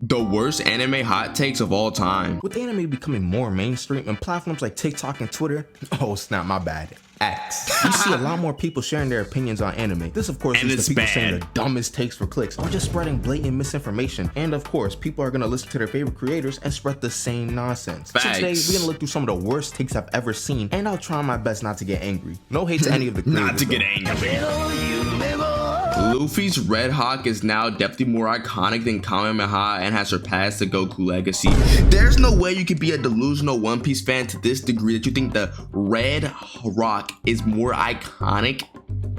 The worst anime hot takes of all time. With anime becoming more mainstream and platforms like TikTok and Twitter, oh snap, my bad, X, you see a lot more people sharing their opinions on anime. This of course leads to people saying the dumbest takes for clicks or just spreading blatant misinformation. And of course, people are gonna listen to their favorite creators and spread the same nonsense. Facts. So today, we're gonna look through some of the worst takes I've ever seen, and I'll try my best not to get angry. No hate to any of the creators. Not to get angry. Luffy's Red Hawk is now definitely more iconic than Kamehameha and has surpassed the Goku legacy. There's no way you could be a delusional One Piece fan to this degree that you think the Red Rock is more iconic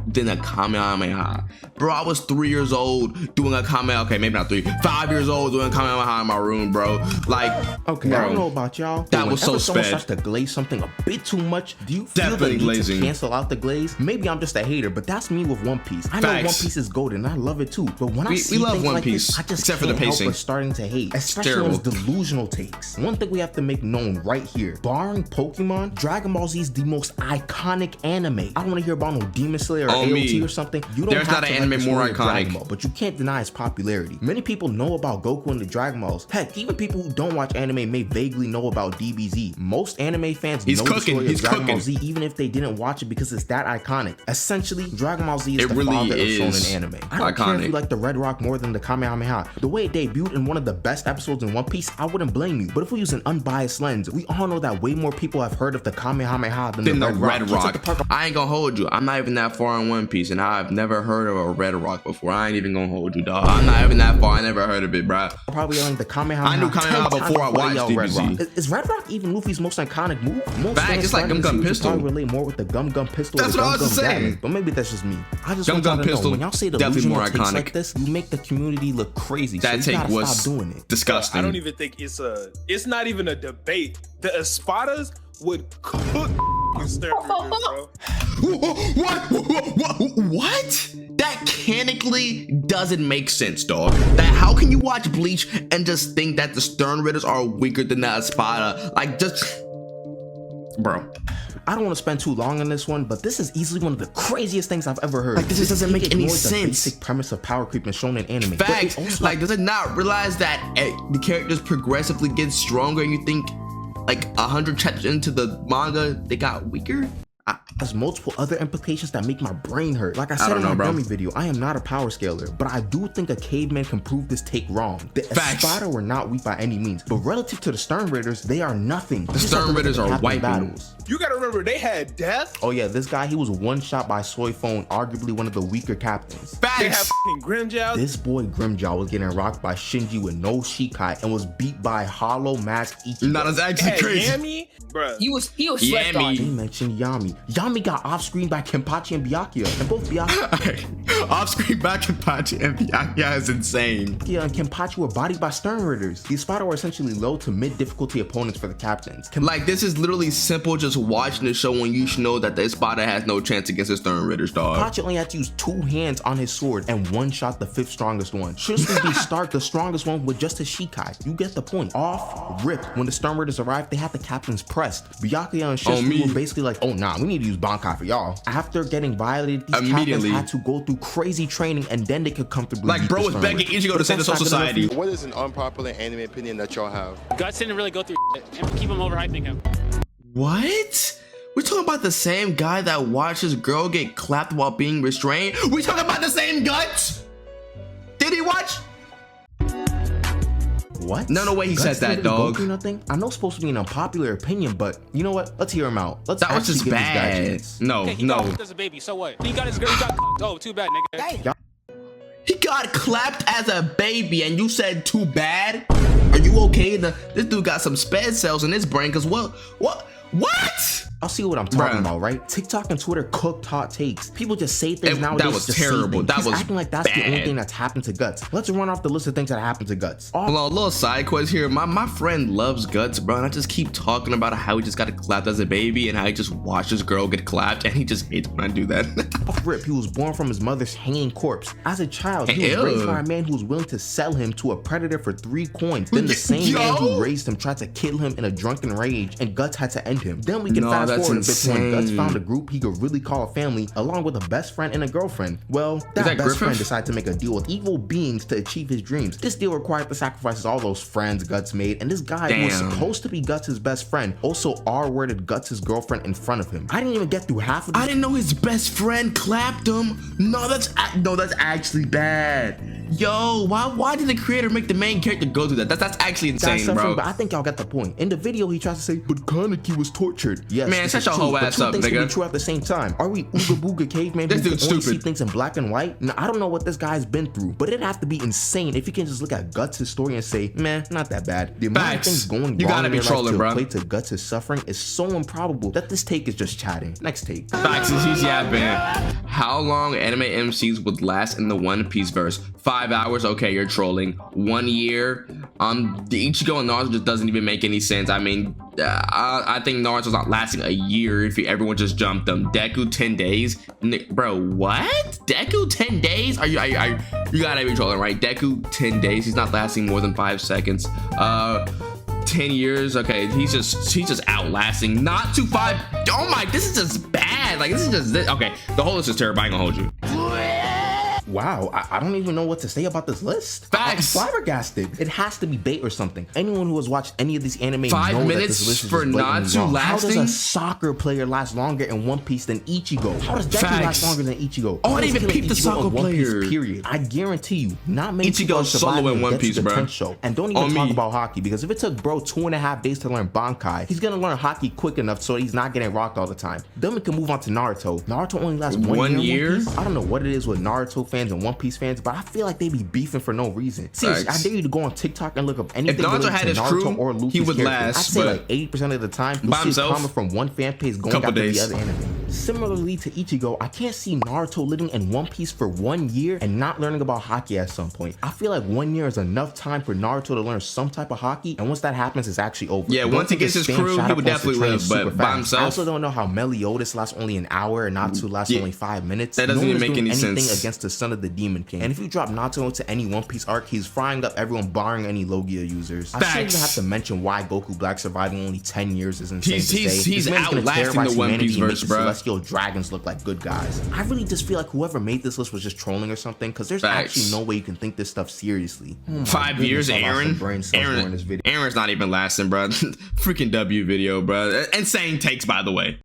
than a Kamehameha. Bro, I was 3 years old doing a Kamehameha. Okay, maybe not 3. 5 years old doing a Kamehameha in my room, bro. Like, okay, bro, I don't know about y'all. That was so someone sped. starts to glaze something a bit too much, do you feel Definitely the need glazing. to cancel out the glaze? Maybe I'm just a hater, but that's me with One Piece. I know Facts. One Piece is golden, and I love it too. But when I see we love things One like Piece, this, I just except for can't the help pacing. but starting to hate, especially terrible. those delusional takes. One thing we have to make known right here: barring Pokemon, Dragon Ball Z is the most iconic anime. I don't want to hear about no Demon Slayer or AOT or something. You don't There's have not to an like anime the more story of Dragon iconic. Ball, but you can't deny its popularity. Many people know about Goku and the Dragon Balls. Heck, even people who don't watch anime may vaguely know about DBZ. Most anime fans know the story of Dragon Ball Z, even if they didn't watch it because it's that iconic. Essentially, Dragon Ball Z is the father of shonen anime. I don't care if you like the Red Rock more than the Kamehameha. The way it debuted in one of the best episodes in One Piece, I wouldn't blame you. But if we use an unbiased lens, we all know that way more people have heard of the Kamehameha than the Red Rock. I ain't gonna hold you. I'm not even that far in One Piece, and I've never heard of a Red Rock before. I ain't even gonna hold you, dog. I'm not even that far. I never heard of it, bro. Probably like the Kamehameha. I knew Kamehameha before I watched DBZ. Is Red Rock even Luffy's most iconic move? Most Fact, it's like Gum Gum Pistol. Probably relate more with the Gum Gum Pistol. That's what I was saying. But maybe that's just me. I just Gum want y'all Gum to know, Pistol, when y'all say definitely more delusional takes iconic. like this, you make the community look crazy. That so you take gotta was stop doing it. disgusting. I don't even think it's not even a debate. The Espadas would cook exterminators, bro. What? That canically doesn't make sense, dog. That how can you watch Bleach and just think that the Stern Ridders are weaker than the Espada? Like, just, bro. I don't want to spend too long on this one, but this is easily one of the craziest things I've ever heard. Like, this just doesn't make any ignores the sense. basic premise of power creep in shonen anime. Facts. But it also, Like, does it not realize that the characters progressively get stronger and you think like 100 chapters into the manga they got weaker? has multiple other implications that make my brain hurt. Like I said in my dummy video, I am not a power scaler, but I do think a caveman can prove this take wrong. The Espada were not weak by any means, but relative to the Stern Raiders, they are nothing. The Stern Raiders are wiping. Battles. You gotta remember, they had death. Oh yeah, this guy, he was one shot by Soy Phone, arguably one of the weaker captains. They have f***ing Grimjow. This boy Grimjaw was getting rocked by Shinji with no Shikai and was beat by Hollow Mask Ichigo. Not as actually crazy. Yami, bruh. He was slept on. They mentioned Yami. Yami got off-screen by Kenpachi and Byakuya, and both Byakuya off-screen by Kenpachi and Byakuya is insane. Yeah, and Kenpachi were bodied by Stern Raiders. These Espada were essentially low to mid difficulty opponents for the captains. Like, this is literally simple just watching the show when you should know that the Espada has no chance against the Stern Raiders, dog. Kenpachi only had to use 2 hands on his sword and one shot the 5th strongest one. Should this be Stark, the strongest one, with just his Shikai? You get the point. Off rip, when the Stern Raiders arrived, they had the captains pressed. Byakuya and Shinji were basically like, oh nah, we need to use Bankai for y'all. After getting violated, these captains had to go through crazy training and then they could comfortably like, bro was begging Ichigo to save the Soul Society. What is an unpopular anime opinion that y'all have? Guts didn't really go through shit and keep him overhyping him. What? We're talking about the same guy that watched his girl get clapped while being restrained? We talking about the same Guts? Did he watch? What? No way he said that, dog. Nothing? I know it's supposed to be an unpopular opinion, but you know what? Let's hear him out. Let's that was just give bad. This guy a chance. No, okay, he got as a baby, so what? He got his girl, he got oh, too bad, nigga. He got clapped as a baby and you said too bad? Are you okay? This dude got some sped cells in his brain, cause what? I'll see what I'm talking about, right? TikTok and Twitter cooked hot takes. People just say things nowadays. That was just terrible. That He's was acting like that's bad. the only thing that's happened to Guts. Let's run off the list of things that happened to Guts. Hold on, a little side quest here. My friend loves Guts, bro, and I just keep talking about how he just got clapped as a baby and how he just watched his girl get clapped, and he just hates when I do that. Off rip, he was born from his mother's hanging corpse. As a child, he was raised by a man who was willing to sell him to a predator for 3 coins. Then the same man who raised him tried to kill him in a drunken rage, and Guts had to end him. Then we can fast that's forward a bit to when Guts insane. found a group he could really call a family, along with a best friend and a girlfriend. Well, that best Griffith? friend decided to make a deal with evil beings to achieve his dreams. This deal required the sacrifices all those friends Guts made, and this guy who was supposed to be Guts' best friend also R-worded Guts' girlfriend in front of him. I didn't even get through half of this. I didn't know his best friend clapped him. No, that's actually bad. Yo, why did the creator make the main character go through that? That's actually insane, bro. But I think y'all get the point. In the video, he tries to say, but Kaneki was tortured. Yes, man, shut your whole ass up, nigga. Can be true at the same time. Are we Ooga Booga caveman who can only see things in black and white? Now, I don't know what this guy's been through, but it'd have to be insane if you can just look at Guts' story and say, man, not that bad. The amount of things going you wrong gotta in be their trolling, life bro. to equate to Guts' suffering is so improbable that this take is just chatting. Next take. Facts, he's yapping. How long anime MCs would last in the One Piece verse? 5 hours? Okay, you're trolling. 1 year? The Ichigo and Naruto just doesn't even make any sense. I mean, I think Naruto's not lasting a year if everyone just jumped them. Deku 10 days? Bro, what? Deku 10 days? Are you gotta be trolling, right? Deku 10 days, he's not lasting more than 5 seconds. 10 years, okay, he's just outlasting. Not to 5. Oh my, this is just bad. Like, this is just okay. The whole list is terrible. I ain't gonna hold you. Wow, I don't even know what to say about this list. Facts. I'm flabbergasted. It has to be bait or something. Anyone who has watched any of these anime 5 knows minutes that this list is for just blatantly wrong. How does Natsu a soccer player last longer in One Piece than Ichigo? How does Deku last longer than Ichigo? Oh, I didn't even peep the soccer player. Period. I guarantee you, not many people are solo surviving in One Piece, the bro. 10th show. And don't even talk about hockey, because if it took bro 2.5 days to learn Bankai, he's gonna learn hockey quick enough so he's not getting rocked all the time. Then we can move on to Naruto. Naruto only lasts 1 year in One Piece. I don't know what it is with Naruto fans and One Piece fans, but I feel like they be beefing for no reason. Seriously, I dare you to go on TikTok and look up anything if Naruto related had to his Naruto crew, or Luffy's he would character. last. I'd say like 80% of the time, you'll see a comment from one fan page going after the other anime. Similarly to Ichigo, I can't see Naruto living in One Piece for 1 year and not learning about hockey at some point. I feel like 1 year is enough time for Naruto to learn some type of hockey, and once that happens, it's actually over. Yeah, once he gets his crew, he would definitely live, but by himself. I also don't know how Meliodas lasts only an hour and Natsu lasts only 5 minutes. That doesn't even make any sense. Anything against the son of the Demon King. And if you drop Natsu into any One Piece arc, he's frying up everyone barring any Logia users. I shouldn't even have to mention why Goku Black surviving only 10 years is insane to say. He's outlasting the One Piece verse, bro. Celestial dragons look like good guys. I really just feel like whoever made this list was just trolling or something, because there's actually no way you can think this stuff seriously. 5 years, Aaron's not even lasting, bro. Freaking W video, bro. Insane takes, by the way.